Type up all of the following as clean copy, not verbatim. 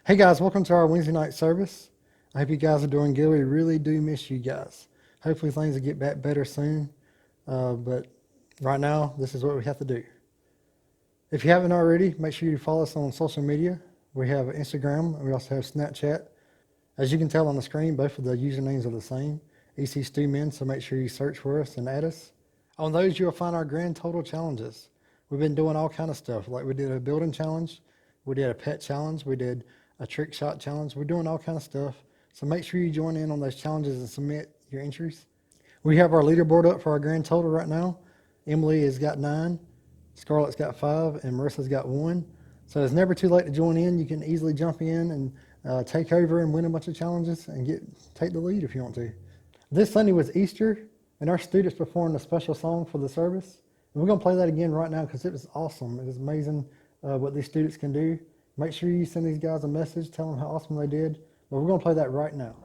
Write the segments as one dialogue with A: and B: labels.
A: Hey guys, welcome to our Wednesday night service. I hope you guys are doing good. We really do miss you guys. Hopefully things will get back better soon. But right now, this is what we have to do. If you haven't already, make sure you follow us on social media. We have Instagram and we also have Snapchat. As you can tell on the screen, both of the usernames are the same, EC Stu Men, so make sure you search for us and add us. On those, you'll find our grand total challenges. We've been doing all kind of stuff, like we did a building challenge, we did a pet challenge, we did a trick shot challenge. We're doing all kind of stuff. So make sure you join in on those challenges and submit your entries. We have our leaderboard up for our grand total right now. Emily has got 9, Scarlett's got 5, and Marissa's got 1. So it's never too late to join in. You can easily jump in and take over and win a bunch of challenges and take the lead if you want to. This Sunday was Easter, and our students performed a special song for the service. And we're going to play that again right now because it was awesome. It was amazing what these students can do. Make sure you send these guys a message, tell them how awesome they did. But we're going to play that right now.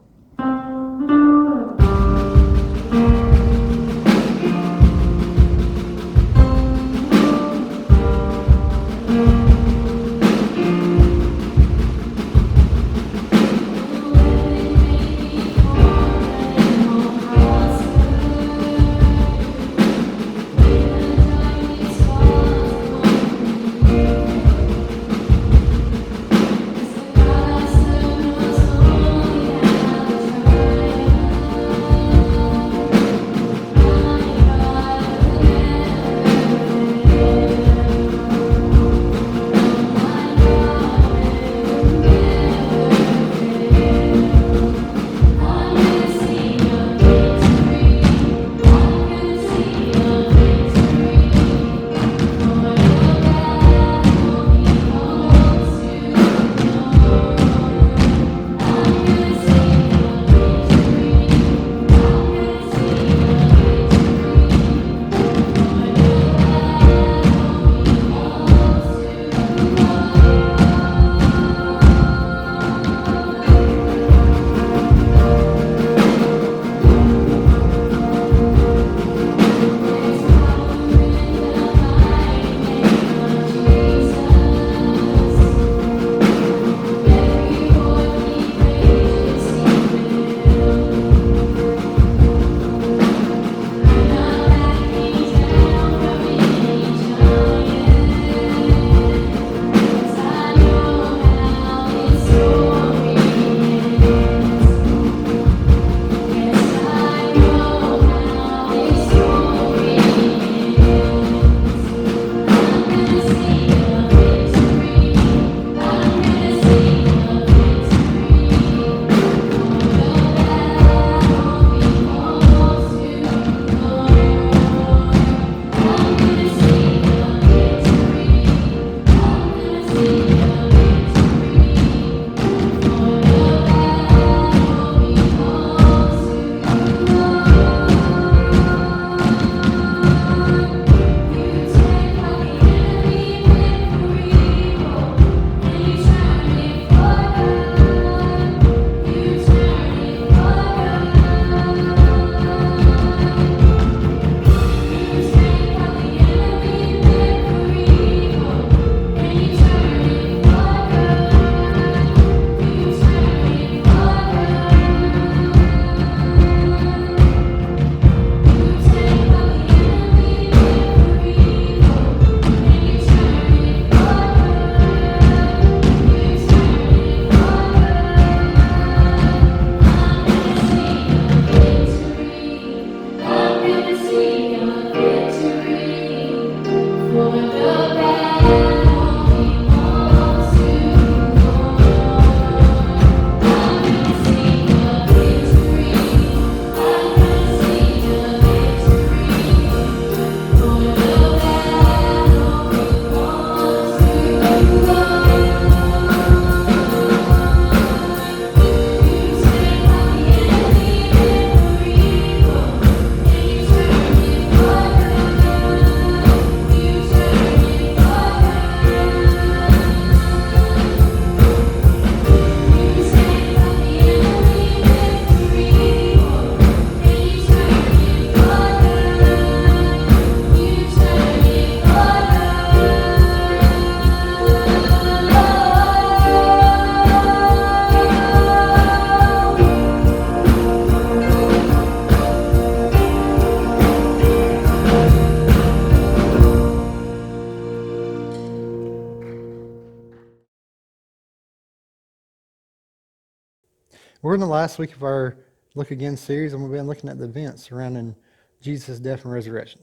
A: We're in the last week of our Look Again series, and we've been looking at the events surrounding Jesus' death and resurrection,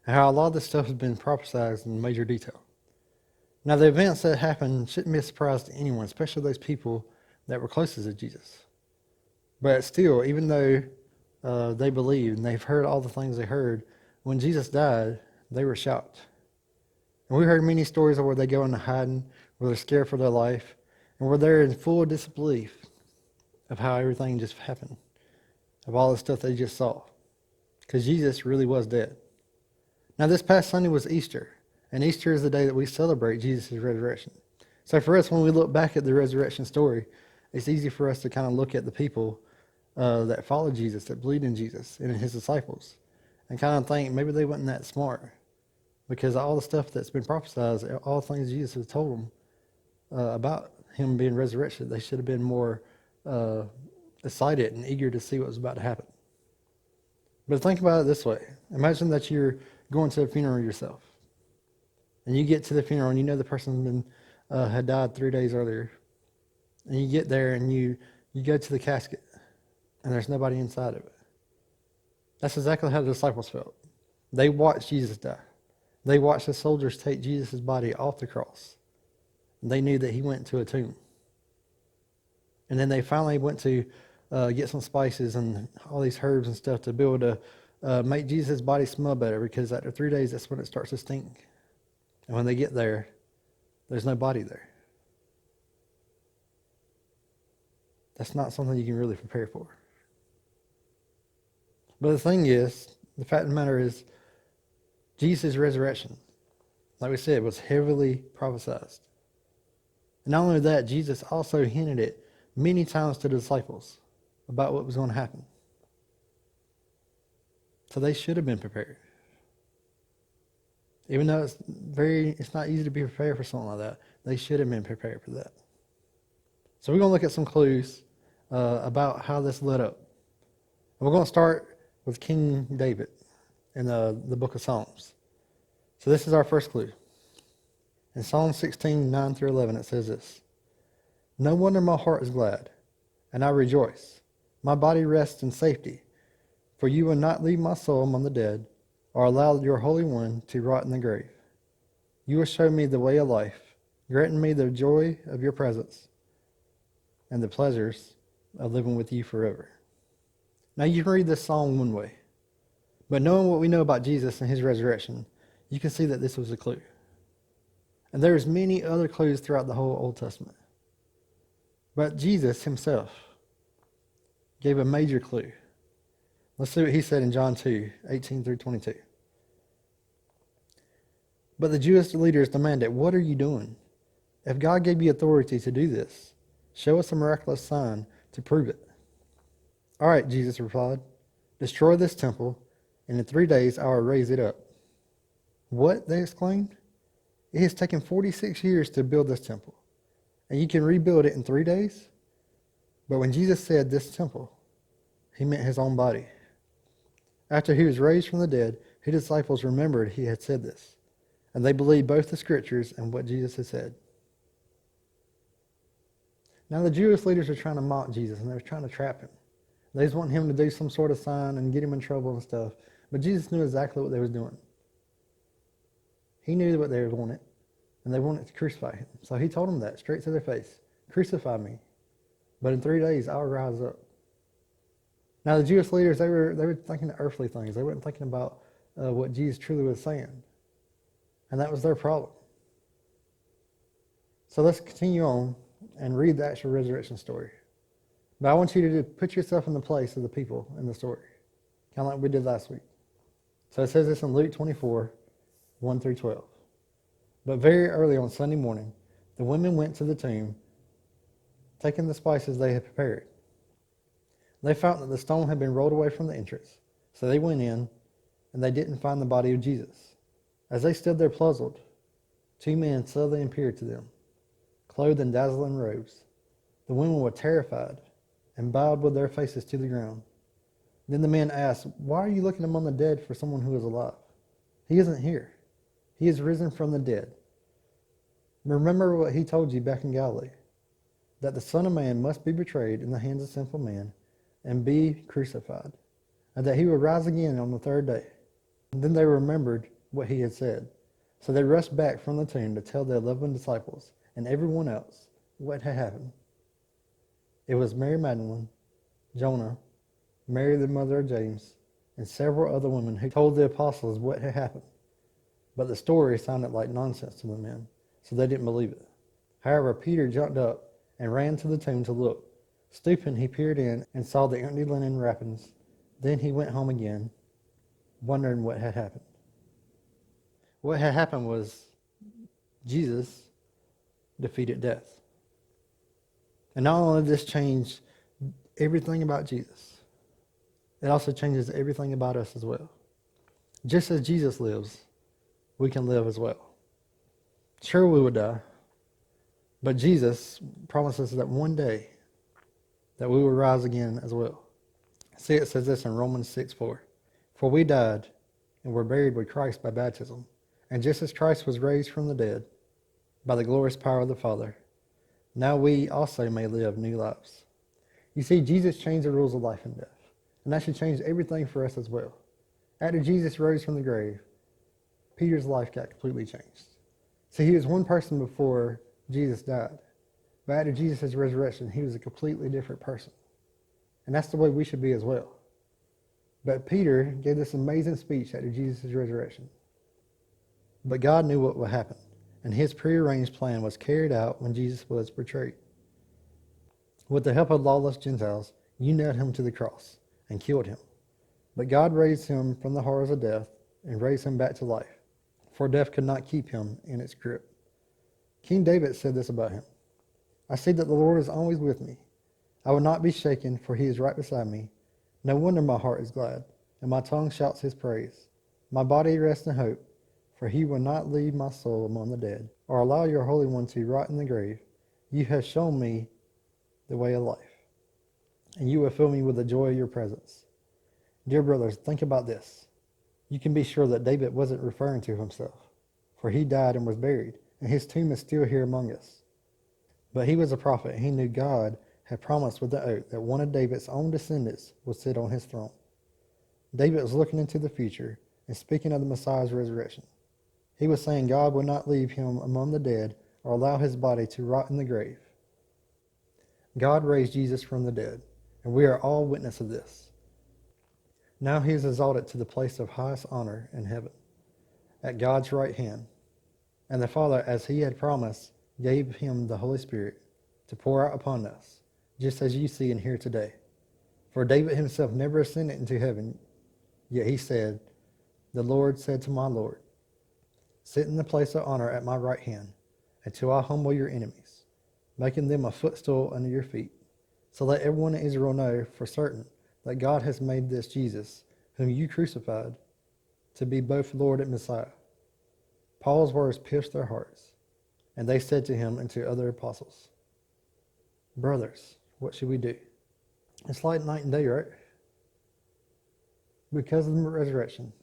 A: and how a lot of this stuff has been prophesied in major detail. Now, the events that happened shouldn't be a surprise to anyone, especially those people that were closest to Jesus. But still, even though they believed and they've heard all the things they heard, when Jesus died, they were shocked. And we heard many stories of where they go into hiding, where they're scared for their life, and where they're in full disbelief of how everything just happened, of all the stuff they just saw, because Jesus really was dead. Now, this past Sunday was Easter, and Easter is the day that we celebrate Jesus' resurrection. So for us, when we look back at the resurrection story, it's easy for us to kind of look at the people that followed Jesus, that believed in Jesus and in his disciples, and kind of think maybe they weren't that smart, because all the stuff that's been prophesied, all the things Jesus has told them about him being resurrected, they should have been more excited and eager to see what was about to happen. But think about it this way. Imagine that you're going to a funeral yourself, and you get to the funeral and you know the person had died 3 days earlier, and you get there and you go to the casket and there's nobody inside of it. That's exactly how the disciples felt. They watched Jesus die. They watched the soldiers take Jesus' body off the cross. They knew that he went to a tomb. And then they finally went to get some spices and all these herbs and stuff to be able to make Jesus' body smell better, because after 3 days, that's when it starts to stink. And when they get there, there's no body there. That's not something you can really prepare for. But the thing is, the fact of the matter is, Jesus' resurrection, like we said, was heavily prophesied. And not only that, Jesus also hinted it many times to the disciples about what was going to happen. So they should have been prepared. Even though it's not easy to be prepared for something like that, they should have been prepared for that. So we're going to look at some clues about how this led up. And we're going to start with King David in the book of Psalms. So this is our first clue. In Psalm 16, 9 through 11, it says this: "No wonder my heart is glad, and I rejoice. My body rests in safety, for you will not leave my soul among the dead, or allow your Holy One to rot in the grave. You will show me the way of life, granting me the joy of your presence and the pleasures of living with you forever." Now, you can read this song one way, but knowing what we know about Jesus and his resurrection, you can see that this was a clue. And there's many other clues throughout the whole Old Testament. But Jesus himself gave a major clue. Let's see what he said in John 2, 18 through 22. "But the Jewish leaders demanded, 'What are you doing? If God gave you authority to do this, show us a miraculous sign to prove it.' 'All right,' Jesus replied, 'destroy this temple, and in 3 days I will raise it up.' 'What?' they exclaimed. 'It has taken 46 years to build this temple, and you can rebuild it in 3 days?' But when Jesus said this temple, he meant his own body. After he was raised from the dead, his disciples remembered he had said this, and they believed both the scriptures and what Jesus had said. Now the Jewish leaders were trying to mock Jesus, and they were trying to trap him. They just wanted him to do some sort of sign and get him in trouble and stuff. But Jesus knew exactly what they was doing. He knew what they wanted, and they wanted to crucify him. So he told them that straight to their face: "Crucify me, but in 3 days I'll rise up." Now the Jewish leaders, they were thinking of earthly things. They weren't thinking about what Jesus truly was saying. And that was their problem. So let's continue on and read the actual resurrection story. But I want you to put yourself in the place of the people in the story, kind of like we did last week. So it says this in Luke 24, 1 through 12. "But very early on Sunday morning, the women went to the tomb, taking the spices they had prepared. They found that the stone had been rolled away from the entrance. So they went in, and they didn't find the body of Jesus. As they stood there puzzled, 2 men suddenly appeared to them, clothed in dazzling robes. The women were terrified and bowed with their faces to the ground. Then the men asked, 'Why are you looking among the dead for someone who is alive? He isn't here. He is risen from the dead. Remember what he told you back in Galilee. that the Son of Man must be betrayed in the hands of sinful men and be crucified, and that he would rise again on the third day. And then they remembered what he had said. So they rushed back from the tomb to tell the 11 disciples and everyone else what had happened. It was Mary Magdalene, Jonah, Mary the mother of James, and several other women who told the apostles what had happened. But the story sounded like nonsense to the men, so they didn't believe it. However, Peter jumped up and ran to the tomb to look. Stooping, he peered in and saw the empty linen wrappings. Then he went home again, wondering what had happened. What had happened was Jesus defeated death. And not only did this change everything about Jesus, it also changes everything about us as well. Just as Jesus lives, we can live as well. Sure, we would die, but Jesus promises that one day that we will rise again as well. See, it says this in Romans 6:4. For we died and were buried with Christ by baptism, and just as Christ was raised from the dead by the glorious power of the Father, now we also may live new lives. You see, Jesus changed the rules of life and death, and that should change everything for us as well. After Jesus rose from the grave, Peter's life got completely changed. See, he was one person before Jesus died, but after Jesus' resurrection, he was a completely different person. And that's the way we should be as well. But Peter gave this amazing speech after Jesus' resurrection. But God knew what would happen, and his prearranged plan was carried out when Jesus was betrayed. With the help of lawless Gentiles, you nailed him to the cross and killed him. But God raised him from the horrors of death and raised him back to life, for death could not keep him in its grip. King David said this about him: I see that the Lord is always with me. I will not be shaken, for he is right beside me. No wonder my heart is glad, and my tongue shouts his praise. My body rests in hope, for he will not leave my soul among the dead, or allow your Holy One to rot in the grave. You have shown me the way of life, and you will fill me with the joy of your presence. Dear brothers, think about this. You can be sure that David wasn't referring to himself, for he died and was buried, and his tomb is still here among us. But he was a prophet, and he knew God had promised with the oath that one of David's own descendants would sit on his throne. David was looking into the future and speaking of the Messiah's resurrection. He was saying God would not leave him among the dead or allow his body to rot in the grave. God raised Jesus from the dead, and we are all witness of this. Now he is exalted to the place of highest honor in heaven, at God's right hand. And the Father, as he had promised, gave him the Holy Spirit to pour out upon us, just as you see and hear today. For David himself never ascended into heaven, yet he said, the Lord said to my Lord, sit in the place of honor at my right hand, until I humble your enemies, making them a footstool under your feet. So let everyone in Israel know for certain that God has made this Jesus, whom you crucified, to be both Lord and Messiah. Paul's words pierced their hearts, and they said to him and to other apostles, brothers, what should we do? It's like night and day, right? Because of the resurrection,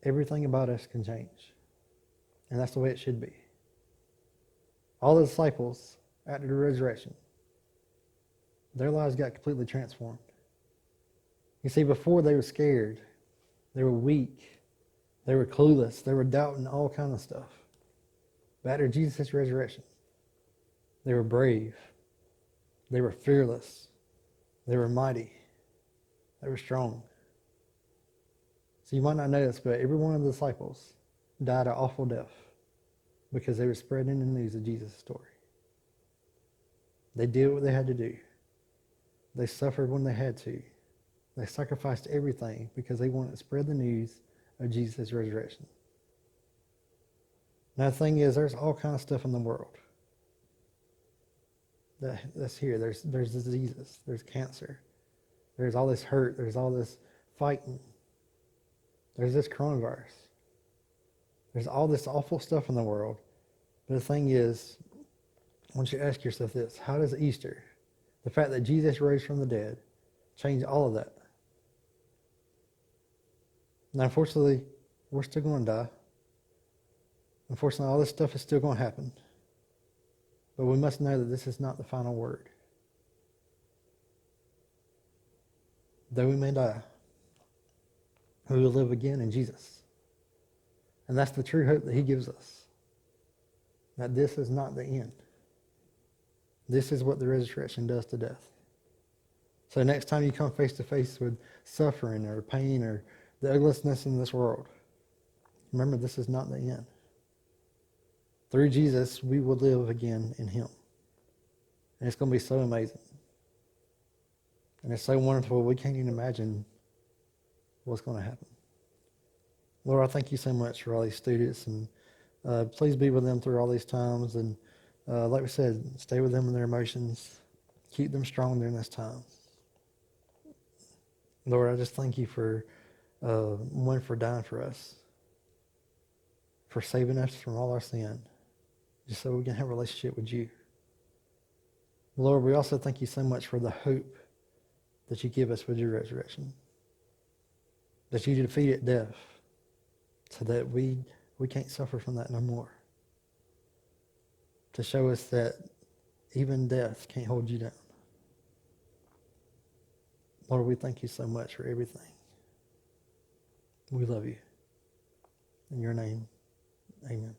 A: everything about us can change. And that's the way it should be. All the disciples, after the resurrection, their lives got completely transformed. You see, before they were scared, they were weak, they were clueless, they were doubting all kinds of stuff. But after Jesus' resurrection, they were brave, they were fearless, they were mighty, they were strong. So you might not know this, but every one of the disciples died an awful death because they were spreading the news of Jesus' story. They did what they had to do. They suffered when they had to. They sacrificed everything because they wanted to spread the news of Jesus' resurrection. Now the thing is, there's all kinds of stuff in the world that's here. There's diseases, there's cancer, there's all this hurt, there's all this fighting, there's this coronavirus, there's all this awful stuff in the world. But the thing is, I want you to ask yourself this: how does Easter, the fact that Jesus rose from the dead, change all of that? Now, unfortunately, we're still going to die. Unfortunately, all this stuff is still going to happen. But we must know that this is not the final word. Though we may die, we will live again in Jesus. And that's the true hope that he gives us. That this is not the end. This is what the resurrection does to death. So next time you come face to face with suffering or pain or the ugliest in this world, remember this is not the end. Through Jesus, we will live again in him. And it's going to be so amazing. And it's so wonderful, we can't even imagine what's going to happen. Lord, I thank you so much for all these students, and please be with them through all these times. And like we said, stay with them in their emotions. Keep them strong during this time. Lord, I just thank you for one, for dying for us, for saving us from all our sin, just so we can have a relationship with you. Lord, we also thank you so much for the hope that you give us with your resurrection, that you defeated death so that we can't suffer from that no more, to show us that even death can't hold you down. Lord, we thank you so much for everything. We love you. In your name, amen.